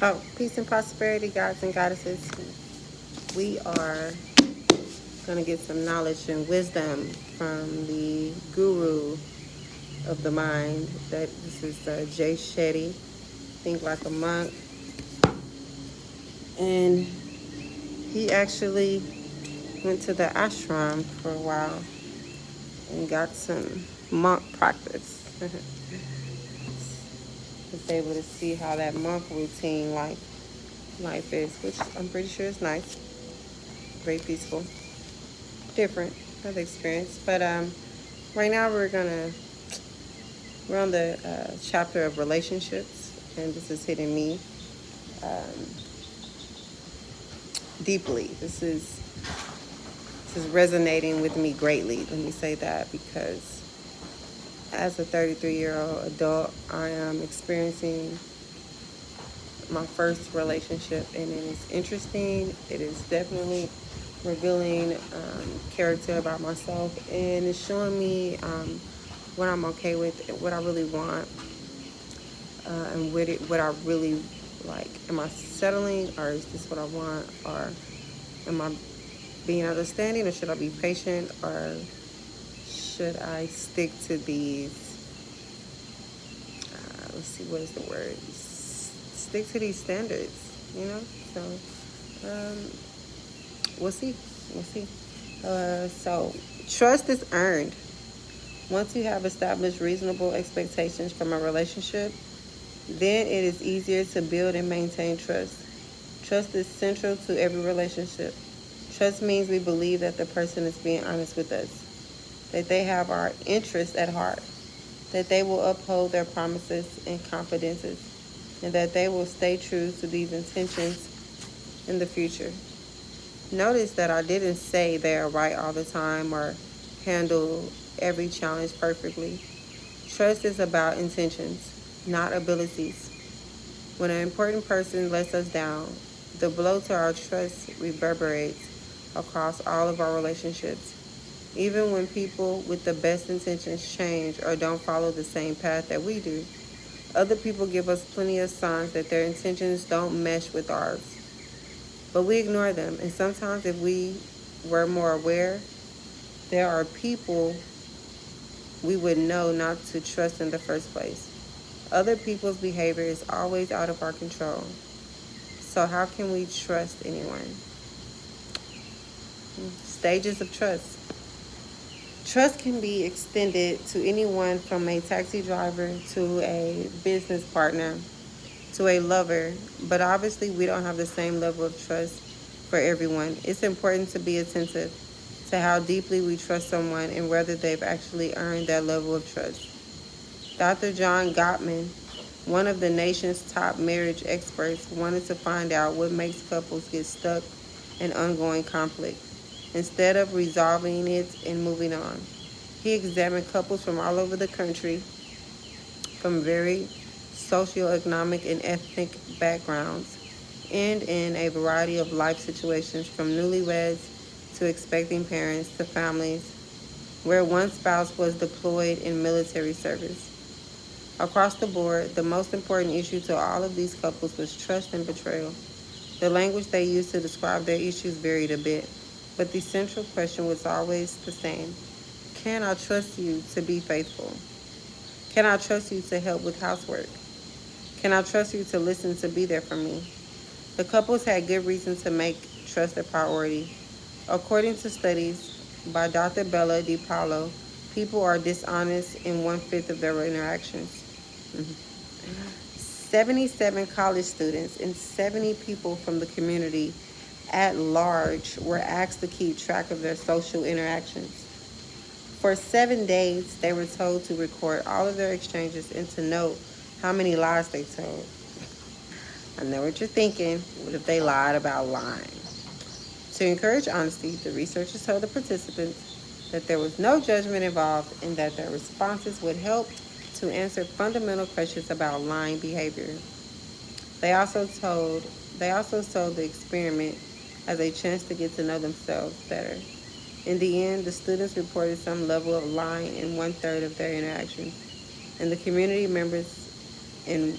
Oh, peace and prosperity, gods and goddesses. We are going to get some knowledge and wisdom from the guru of the mind. This is Shetty. Think like a monk. And he actually went to the ashram for a while and got some monk practice. Was able to see how that monk routine life is, which I'm pretty sure is nice, very peaceful, different of the experience. But right now we're on the chapter of relationships, and this is hitting me um, deeply. This is resonating with me greatly. Let me say that, because as a 33-year-old adult, I am experiencing my first relationship, and it is interesting. It is definitely revealing character about myself, and it's showing me what I'm okay with, what I really want, and what I really like. Am I settling, or is this what I want, or am I being understanding, or should I be patient, or should I stick to these? Let's see, what is the word? Stick to these standards, So we'll see. We'll see. So trust is earned. Once you have established reasonable expectations from a relationship, then it is easier to build and maintain trust. Trust is central to every relationship. Trust means we believe that the person is being honest with us, that they have our interests at heart, that they will uphold their promises and confidences, and that they will stay true to these intentions in the future. Notice that I didn't say they are right all the time or handle every challenge perfectly. Trust is about intentions, not abilities. When an important person lets us down, the blow to our trust reverberates across all of our relationships. Even when people with the best intentions change or don't follow the same path that we do, other people give us plenty of signs that their intentions don't mesh with ours. But we ignore them, and sometimes if we were more aware, there are people we would know not to trust in the first place. Other people's behavior is always out of our control. So how can we trust anyone? Stages of trust. Trust can be extended to anyone from a taxi driver to a business partner to a lover, but obviously we don't have the same level of trust for everyone. It's important to be attentive to how deeply we trust someone and whether they've actually earned that level of trust. Dr. John Gottman, one of the nation's top marriage experts, wanted to find out what makes couples get stuck in ongoing conflict instead of resolving it and moving on. He examined couples from all over the country, from very socioeconomic and ethnic backgrounds, and in a variety of life situations, from newlyweds to expecting parents to families where one spouse was deployed in military service. Across the board, the most important issue to all of these couples was trust and betrayal. The language they used to describe their issues varied a bit, but the central question was always the same. Can I trust you to be faithful? Can I trust you to help with housework? Can I trust you to listen, to be there for me? The couples had good reason to make trust a priority. According to studies by Dr. Bella DiPaolo, people are dishonest in one-fifth of their interactions. 77 college students and 70 people from the community at large were asked to keep track of their social interactions. For 7 days, they were told to record all of their exchanges and to note how many lies they told. I know what you're thinking. What if they lied about lying? To encourage honesty, the researchers told the participants that there was no judgment involved and that their responses would help to answer fundamental questions about lying behavior. They also saw the experiment as a chance to get to know themselves better. In the end, the students reported some level of lying in one-third of their interactions, and the community members in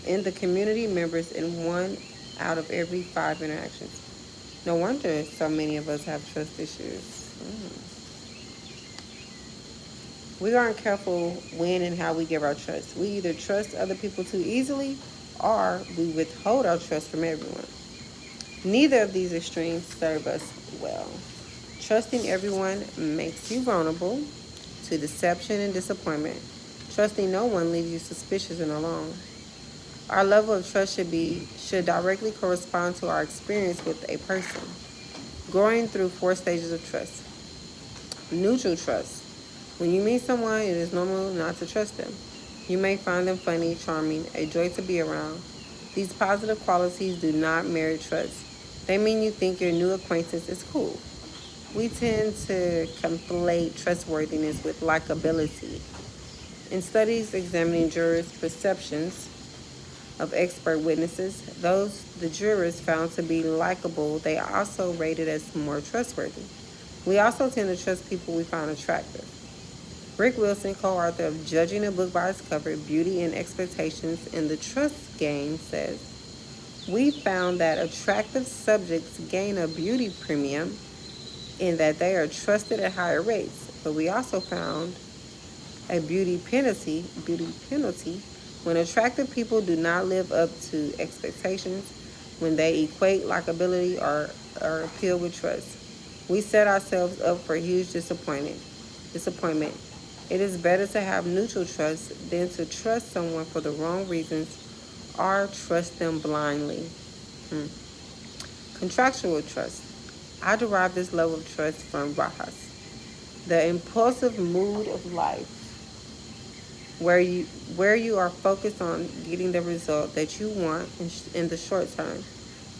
in the community members in 1 out of every 5 interactions. No wonder so many of us have trust issues. We aren't careful when and how we give our trust. We either trust other people too easily or we withhold our trust from everyone. Neither of these extremes serve us well. Trusting everyone makes you vulnerable to deception and disappointment. Trusting no one leaves you suspicious and alone. Our level of trust should directly correspond to our experience with a person. Going through 4 stages of trust. Neutral trust. When you meet someone, it is normal not to trust them. You may find them funny, charming, a joy to be around. These positive qualities do not merit trust. They mean you think your new acquaintance is cool. We tend to conflate trustworthiness with likability. In studies examining jurors' perceptions of expert witnesses, those the jurors found to be likable, they also rated as more trustworthy. We also tend to trust people we find attractive. Rick Wilson, co-author of Judging a Book by Its Cover, Beauty and Expectations in the Trust Game, says, we found that attractive subjects gain a beauty premium in that they are trusted at higher rates, but we also found a beauty penalty when attractive people do not live up to expectations, when they equate likability or appeal with trust. We set ourselves up for huge disappointment. It is better to have neutral trust than to trust someone for the wrong reasons or trust them blindly. Contractual trust. I derive this level of trust from Rajas. The impulsive mood of life where you are focused on getting the result that you want in the short term.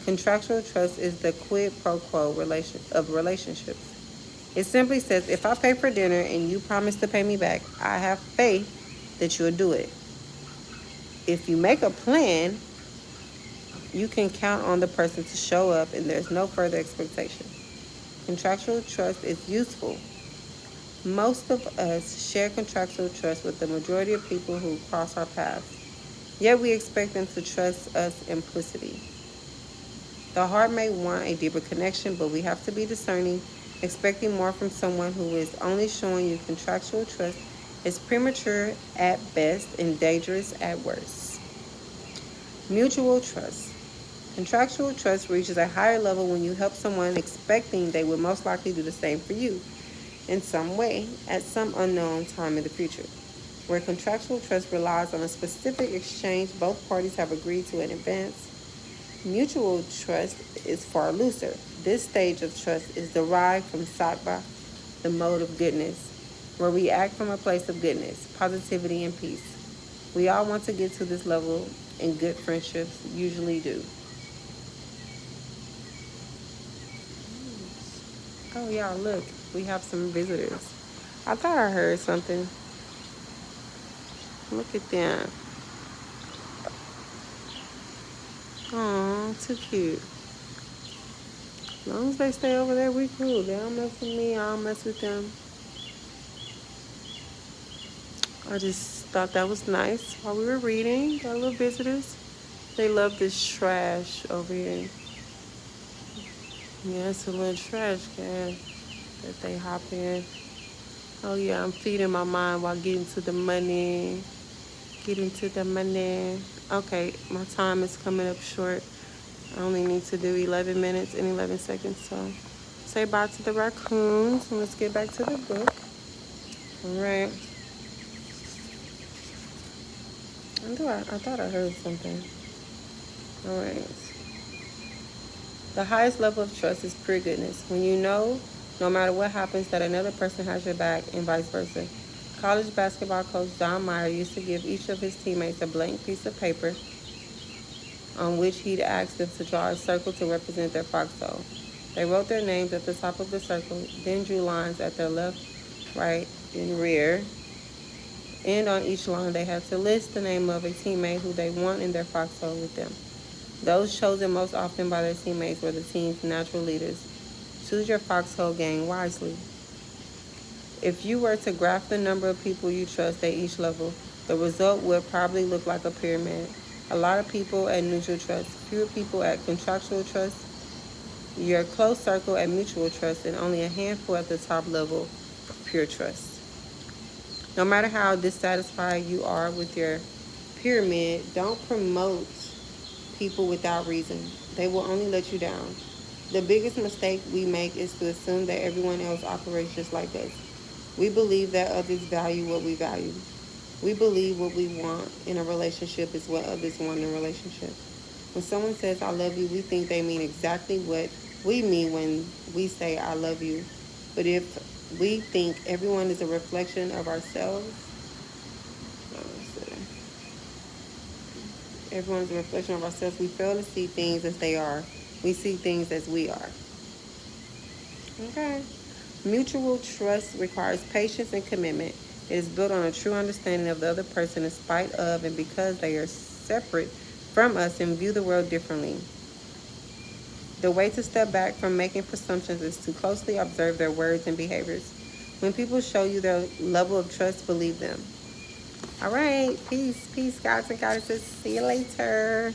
Contractual trust is the quid pro quo of relationships. It simply says, if I pay for dinner and you promise to pay me back, I have faith that you'll do it. If you make a plan, you can count on the person to show up and there's no further expectation. Contractual trust is useful. Most of us share contractual trust with the majority of people who cross our paths. Yet we expect them to trust us implicitly. The heart may want a deeper connection, but we have to be discerning. Expecting more from someone who is only showing you contractual trust is premature at best and dangerous at worst. Mutual trust. Contractual trust reaches a higher level when you help someone expecting they would most likely do the same for you in some way at some unknown time in the future. Where contractual trust relies on a specific exchange both parties have agreed to in advance, mutual trust is far looser. This stage of trust is derived from sattva, the mode of goodness, where we act from a place of goodness, positivity, and peace. We all want to get to this level, and good friendships usually do. Oh, y'all, look, we have some visitors. I thought I heard something. Look at them. Oh, too cute. As long as they stay over there, we cool. They don't mess with me, I don't mess with them. I just thought that was nice while we were reading. Got little visitors. They love this trash over here. Yeah, it's a little trash can that they hop in. Oh yeah, I'm feeding my mind while getting to the money. Getting to the money. Okay, my time is coming up short. I only need to do 11 minutes and 11 seconds. So say bye to the raccoons and let's get back to the book. All right. I thought I heard something. All right. The highest level of trust is pure goodness. When you know, no matter what happens, that another person has your back and vice versa. College basketball coach John Meyer used to give each of his teammates a blank piece of paper on which he'd ask them to draw a circle to represent their foxhole. They wrote their names at the top of the circle, then drew lines at their left, right, and rear. And on each line, they had to list the name of a teammate who they want in their foxhole with them. Those chosen most often by their teammates were the team's natural leaders. Choose your foxhole gang wisely. If you were to graph the number of people you trust at each level, the result would probably look like a pyramid. A lot of people at neutral trust, fewer people at contractual trust, your close circle at mutual trust, and only a handful at the top level of pure trust. No matter how dissatisfied you are with your pyramid, don't promote people without reason. They will only let you down. The biggest mistake we make is to assume that everyone else operates just like us. We believe that others value what we value. We believe what we want in a relationship is what others want in a relationship. When someone says I love you, we think they mean exactly what we mean when we say I love you. But if we think everyone is a reflection of ourselves, everyone is a reflection of ourselves, we fail to see things as they are. We see things as we are. Okay. Mutual trust requires patience and commitment. It is built on a true understanding of the other person in spite of and because they are separate from us and view the world differently. The way to step back from making presumptions is to closely observe their words and behaviors. When people show you their level of trust, believe them. All right. Peace. Peace, gods and goddesses. See you later.